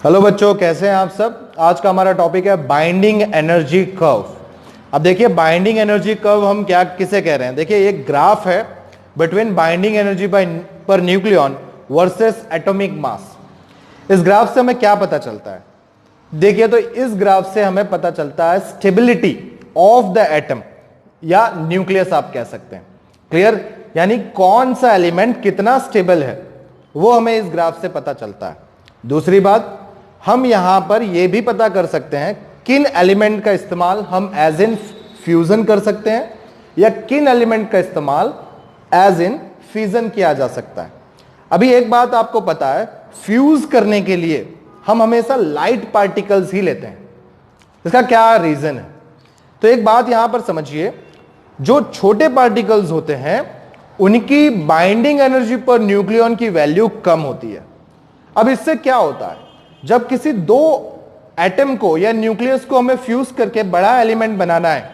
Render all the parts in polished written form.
Hello बच्चों, कैसे हैं आप सब। आज का हमारा टॉपिक है बाइंडिंग एनर्जी कर्व। अब देखिए बाइंडिंग एनर्जी कर्व हम क्या किसे कह रहे हैं। देखिए एक ग्राफ है between binding energy per nucleon versus atomic mass. इस ग्राफ से हमें क्या पता चलता है। देखिए तो इस ग्राफ से हमें पता चलता है स्टेबिलिटी ऑफ द एटम या न्यूक्लियस आप कह सकते हैं। क्लियर, यानी कौन सा एलिमेंट कितना स्टेबल है वो हमें इस ग्राफ से पता चलता है। दूसरी बात, हम यहां पर यह भी पता कर सकते हैं किन एलिमेंट का इस्तेमाल हम एज इन फ्यूजन कर सकते हैं या किन एलिमेंट का इस्तेमाल एज इन फिजन किया जा सकता है। अभी एक बात आपको पता है, फ्यूज करने के लिए हम हमेशा लाइट पार्टिकल्स ही लेते हैं। इसका क्या रीजन है, तो एक बात यहां पर समझिए, जो छोटे पार्टिकल्स होते हैं उनकी बाइंडिंग एनर्जी पर न्यूक्लियन की वैल्यू कम होती है। अब इससे क्या होता है, जब किसी दो एटम को या न्यूक्लियस को हमें फ्यूज करके बड़ा एलिमेंट बनाना है,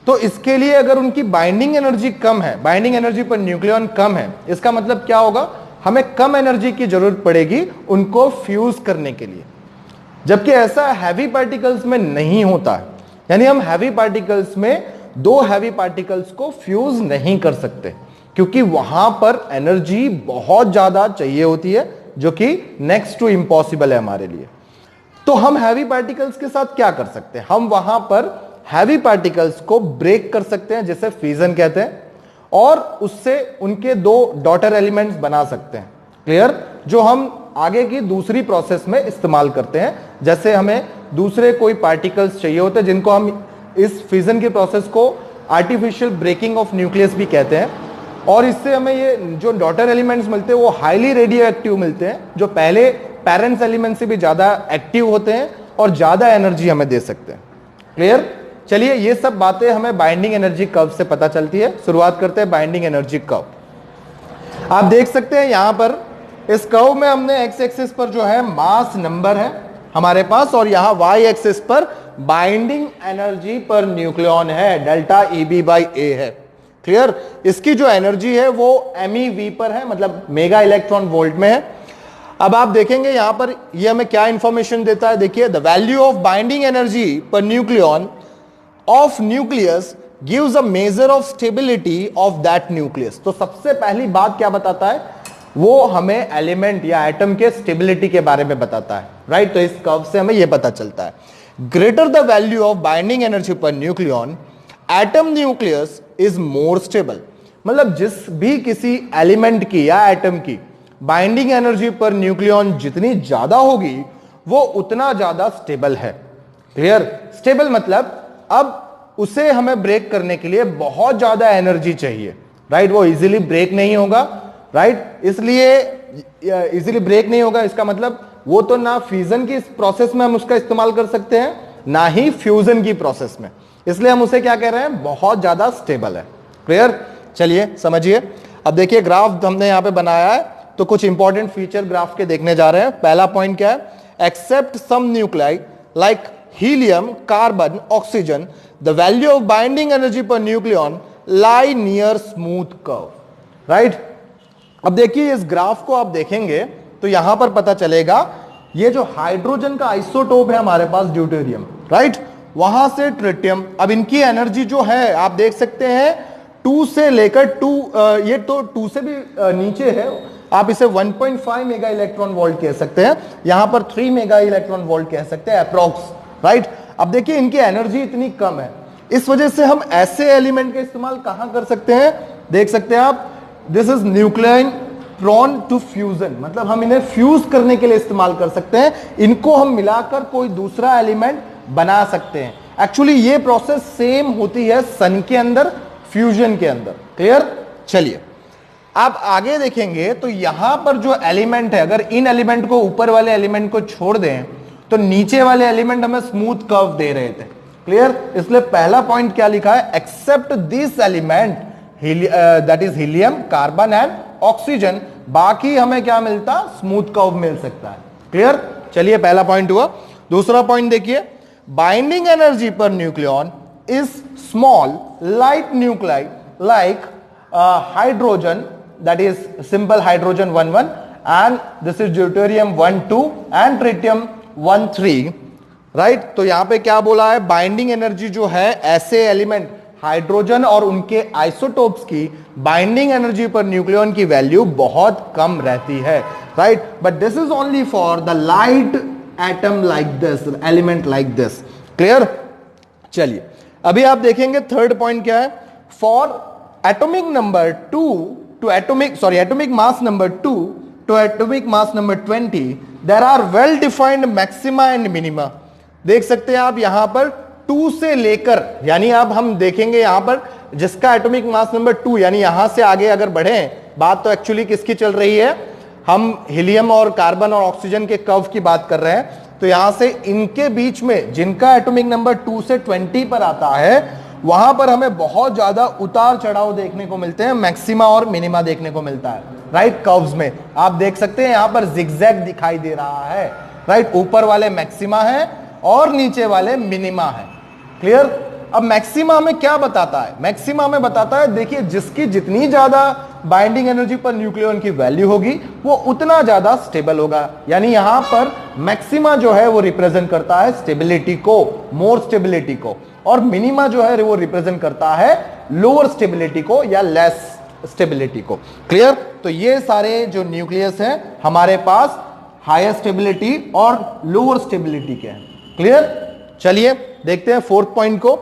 तो इसके लिए अगर उनकी बाइंडिंग एनर्जी कम है, बाइंडिंग एनर्जी पर न्यूक्लियन कम है, इसका मतलब क्या होगा, हमें कम एनर्जी की जरूरत पड़ेगी उनको फ्यूज करने के लिए। जबकि ऐसा हैवी पार्टिकल्स में नहीं होता है, यानी हम हैवी पार्टिकल्स में दो हैवी पार्टिकल्स को फ्यूज नहीं कर सकते क्योंकि वहां पर एनर्जी बहुत ज्यादा चाहिए होती है, जो कि नेक्स्ट टू इम्पॉसिबल है हमारे लिए। तो हम हैवी पार्टिकल्स के साथ क्या कर सकते हैं, हम वहां पर हैवी पार्टिकल्स को ब्रेक कर सकते हैं, जिसे फ्यूजन कहते हैं, और उससे उनके दो डॉटर एलिमेंट्स बना सकते हैं। क्लियर, जो हम आगे की दूसरी प्रोसेस में इस्तेमाल करते हैं। जैसे हमें दूसरे कोई पार्टिकल्स चाहिए होते हैं जिनको हम इस फ्यूजन की प्रोसेस को आर्टिफिशियल ब्रेकिंग ऑफ न्यूक्लियस भी कहते हैं, और इससे हमें ये जो डॉटर एलिमेंट्स मिलते हैं वो हाईली रेडियो एक्टिव मिलते हैं, जो पहले पेरेंट्स एलिमेंट से भी ज्यादा एक्टिव होते हैं और ज्यादा एनर्जी हमें दे सकते हैं। क्लियर, चलिए ये सब बातें हमें बाइंडिंग एनर्जी कर्व से पता चलती है। शुरुआत करते हैं बाइंडिंग एनर्जी कर्व। आप देख सकते हैं यहां पर इस कर्व में हमने एक्स एक्सिस पर जो है मास नंबर है हमारे पास, और यहां वाई एक्सिस पर बाइंडिंग एनर्जी पर न्यूक्लियन है, डेल्टा ईबी बाई ए है। क्लियर, इसकी जो एनर्जी है वो MeV पर है, मतलब मेगा इलेक्ट्रॉन वोल्ट में है। अब आप देखेंगे यहां पर ये हमें क्या इंफॉर्मेशन देता है। देखिए, the value of binding energy per nucleon of nucleus gives a measure of stability of that nucleus. तो सबसे पहली बात क्या बताता है, वो हमें एलिमेंट या एटम के स्टेबिलिटी के बारे में बताता है। राइट, तो इस कर्व से हमें यह पता चलता है, greater the value of binding energy per nucleon atom nucleus is more stable. मतलब जिस भी किसी एलिमेंट की या एटम की बाइंडिंग एनर्जी पर न्यूक्लियन जितनी ज्यादा होगी वो उतना ज्यादा स्टेबल है। क्लियर, स्टेबल मतलब अब उसे हमें ब्रेक करने के लिए बहुत ज्यादा एनर्जी चाहिए। राइट, वो इजीली ब्रेक नहीं होगा। राइट, इसलिए इजीली ब्रेक नहीं होगा, इसका मतलब वो तो ना फ्यूजन की प्रोसेस में हम उसका इस्तेमाल कर सकते हैं, ना ही फ्यूजन की प्रोसेस में, इसलिए हम उसे क्या कह रहे हैं, बहुत ज्यादा स्टेबल है। क्लियर, चलिए समझिए। अब देखिए ग्राफ हमने यहां पे बनाया है, तो कुछ इंपॉर्टेंट फीचर ग्राफ के देखने जा रहे हैं। पहला पॉइंट क्या है, except some nuclei like helium, carbon, oxygen, the value of binding energy per nucleon lie near smooth curve. Right, अब देखिए इस ग्राफ को आप देखेंगे तो यहां पर पता चलेगा, ये जो हाइड्रोजन का आइसोटोप है हमारे पास ड्यूटेरियम, राइट, वहां से ट्रिटियम, अब इनकी एनर्जी जो है आप देख सकते हैं 2 से लेकर 2, ये तो 2 से भी नीचे है, आप इसे 1.5 मेगा इलेक्ट्रॉन वोल्ट कह सकते हैं, यहां पर 3 मेगा इलेक्ट्रॉन वोल्ट कह सकते हैं अप्रोक्स। राइट, अब देखिए इनकी एनर्जी इतनी कम है, इस वजह से हम ऐसे एलिमेंट का इस्तेमाल कहां कर सकते हैं, देख सकते हैं आप, this is nucleon prone to fusion, मतलब हम इन्हें फ्यूज करने के लिए इस्तेमाल कर सकते हैं, इनको हम मिलाकर कोई दूसरा एलिमेंट बना सकते हैं। एक्चुअली ये प्रोसेस सेम होती है सन के अंदर, फ्यूजन के अंदर। क्लियर, चलिए आप आगे देखेंगे तो यहां पर जो एलिमेंट है, अगर इन एलिमेंट को ऊपर वाले एलिमेंट को छोड़ दें तो नीचे वाले एलिमेंट हमें स्मूथ कर्व दे रहे थे। क्लियर, इसलिए पहला पॉइंट क्या लिखा है, except this element that is helium, carbon and oxygen, बाकी हमें क्या मिलता, स्मूथ कर्व मिल सकता है। क्लियर, चलिए पहला पॉइंट हुआ। दूसरा पॉइंट देखिए, binding energy per nucleon is small light nuclei like hydrogen, that is simple hydrogen 11 and this is deuterium 1-2 and tritium 1-3, right. तो यहां पे क्या बोला है, बाइंडिंग एनर्जी जो है ऐसे एलिमेंट हाइड्रोजन और उनके आइसोटोप्स की बाइंडिंग एनर्जी पर न्यूक्लियॉन की वैल्यू बहुत कम रहती है, right. But this is only for the light atom like this, element like this, clear. चलिए अभी आप देखेंगे थर्ड पॉइंट क्या है, for atomic number 2 to atomic mass number 2 to atomic mass number 20 there are well defined maxima and minima. देख सकते हैं आप यहां पर 2 से लेकर, यानी अब हम देखेंगे यहां पर जिसका एटॉमिक मास नंबर 2, यानी यहां से आगे अगर बढ़े, बात तो एक्चुअली किसकी चल रही है, हम हीलियम और कार्बन और ऑक्सीजन के कर्व की बात कर रहे हैं। तो यहां से इनके बीच में जिनका एटॉमिक नंबर 2 से 20 पर आता है, वहां पर हमें बहुत ज्यादा उतार चढ़ाव देखने को मिलते हैं, मैक्सिमा और मिनिमा देखने को मिलता है, राइट। कर्व्स में आप देख सकते हैं यहां पर जिगजैग दिखाई दे रहा है, राइट। ऊपर वाले मैक्सिमा है और नीचे वाले मिनिमा है, क्लियर। अब मैक्सिमा में क्या बताता है, मैक्सिमा में बताता है, देखिए जिसकी जितनी ज्यादा बाइंडिंग एनर्जी पर न्यूक्लियॉन की वैल्यू होगी वो उतना ज्यादा स्टेबल होगा। यानी यहां पर मैक्सिमा जो है वो रिप्रेजेंट करता है स्टेबिलिटी को, मोर स्टेबिलिटी को, और मिनिमा जो है वो रिप्रेजेंट करता है लोअर स्टेबिलिटी को या लेस स्टेबिलिटी को, क्लियर। तो ये सारे जो न्यूक्लियस हैं हमारे पास हायर स्टेबिलिटी और लोअर स्टेबिलिटी के हैं, क्लियर। चलिए देखते हैं फोर्थ पॉइंट को।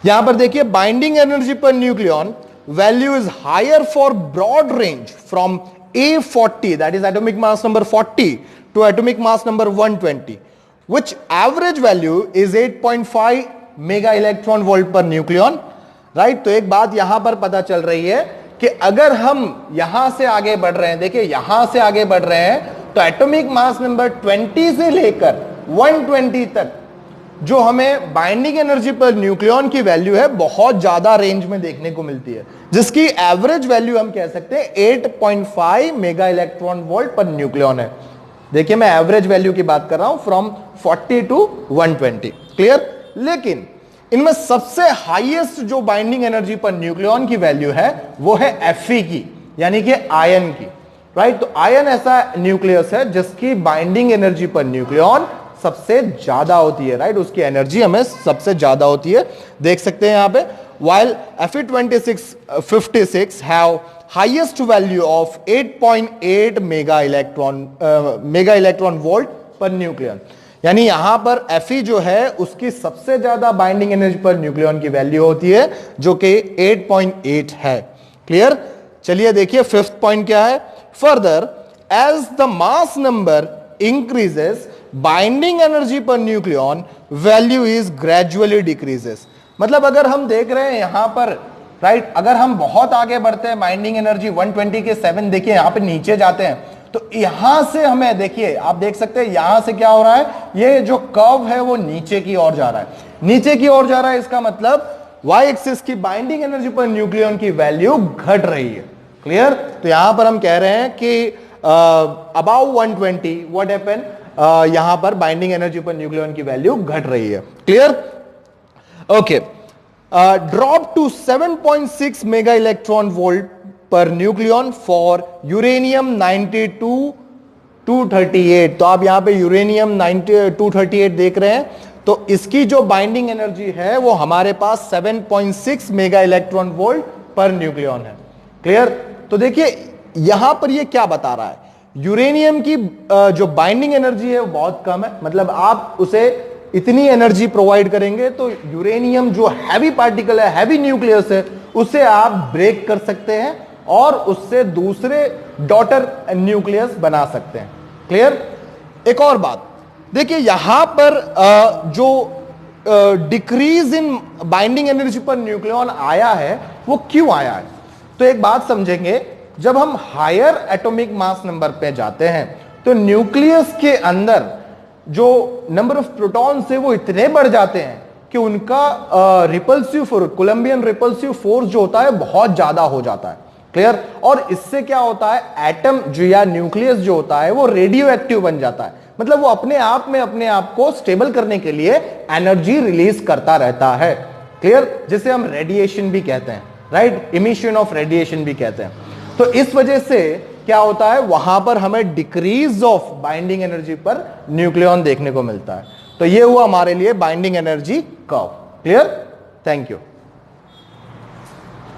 यहां पर देखिए binding energy per nucleon value is higher for broad range from A40, that is atomic mass number 40 to atomic mass number 120, which average value is 8.5 mega electron volt पर nucleon, right. तो एक बात यहां पर पता चल रही है कि अगर हम यहां से आगे बढ़ रहे हैं, देखिए यहां से आगे बढ़ रहे हैं, तो एटॉमिक मास नंबर 20 से लेकर 120 तक जो हमें बाइंडिंग एनर्जी पर न्यूक्लियॉन की वैल्यू है बहुत ज्यादा रेंज में देखने को मिलती है, जिसकी एवरेज वैल्यू हम कह सकते हैं 8.5 मेगा इलेक्ट्रॉन वोल्ट पर न्यूक्लियॉन है। देखिए मैं एवरेज वैल्यू की बात कर रहा हूं फ्रॉम 40 टू 120, क्लियर। लेकिन इनमें सबसे हाईएस्ट जो बाइंडिंग एनर्जी पर न्यूक्लियॉन की वैल्यू है वो है Fe की, यानी कि आयन की, राइट। तो आयन ऐसा न्यूक्लियस है जिसकी बाइंडिंग एनर्जी पर न्यूक्लियॉन सबसे ज्यादा होती है, राइट। उसकी एनर्जी हमें सबसे ज्यादा होती है, देख सकते हैं यहां पे। while Fe56 have highest value of 8.8 mega electron volt per nucleon, यानी यहां पर Fe जो है उसकी सबसे ज्यादा बाइंडिंग एनर्जी पर न्यूक्लियन की वैल्यू होती है जो कि 8.8 है, क्लियर। चलिए देखिए फिफ्थ पॉइंट क्या है, further as the mass number increases binding energy per nucleon value is gradually decreases. मतलब अगर हम देख रहे हैं यहां पर, राइट, अगर हम बहुत आगे बढ़ते हैं, बाइंडिंग एनर्जी 120 के 7 देखिए यहां पे नीचे जाते हैं, तो यहां से हमें देखिए आप देख सकते हैं यहां से क्या हो रहा है, ये जो कर्व है वो नीचे की ओर जा रहा है, नीचे की ओर जा रहा है। इसका मतलब y एक्सिस की बाइंडिंग एनर्जी पर न्यूक्लियन की वैल्यू घट रही है, क्लियर। तो यहां पर हम कह रहे हैं कि अबाउ 120 व्हाट हैपन, यहां पर बाइंडिंग एनर्जी पर न्यूक्लियन की वैल्यू घट रही है, clear. Okay, drop to 7.6 mega electron volt per nucleon for uranium 9238। तो आप यहां पे यूरेनियम 238 देख रहे हैं, तो इसकी जो बाइंडिंग एनर्जी है वो हमारे पास 7.6 mega electron volt per nucleon है, क्लियर। तो देखिए यहां पर ये क्या बता रहा है, यूरेनियम की जो बाइंडिंग एनर्जी है वो बहुत कम है, मतलब आप उसे इतनी एनर्जी प्रोवाइड करेंगे तो यूरेनियम जो हैवी पार्टिकल है, हैवी न्यूक्लियस है, उसे आप ब्रेक कर सकते हैं और उससे दूसरे डॉटर न्यूक्लियस बना सकते हैं, क्लियर। एक और बात देखिए यहां पर जो decrease in binding energy per nucleon आया है वो क्यों आया है, तो एक बात समझेंगे, जब हम हायर एटॉमिक मास नंबर पे जाते हैं तो न्यूक्लियस के अंदर जो नंबर ऑफ प्रोटॉन्स है वो इतने बढ़ जाते हैं कि उनका repulsive force, Coulombian repulsive force जो होता है बहुत ज्यादा हो जाता है, क्लियर। और इससे क्या होता है, एटम जो या न्यूक्लियस जो होता है वो रेडियो एक्टिव बन जाता है, मतलब वो अपने आप में अपने आप को स्टेबल करने के लिए एनर्जी रिलीज करता रहता है, क्लियर, जिसे हम रेडिएशन भी कहते हैं, राइट, इमिशन ऑफ रेडिएशन भी कहते हैं। तो इस वजह से क्या होता है, वहां पर हमें decrease of binding energy per nucleon देखने को मिलता है। तो ये हुआ हमारे लिए binding energy curve. Clear? Thank you.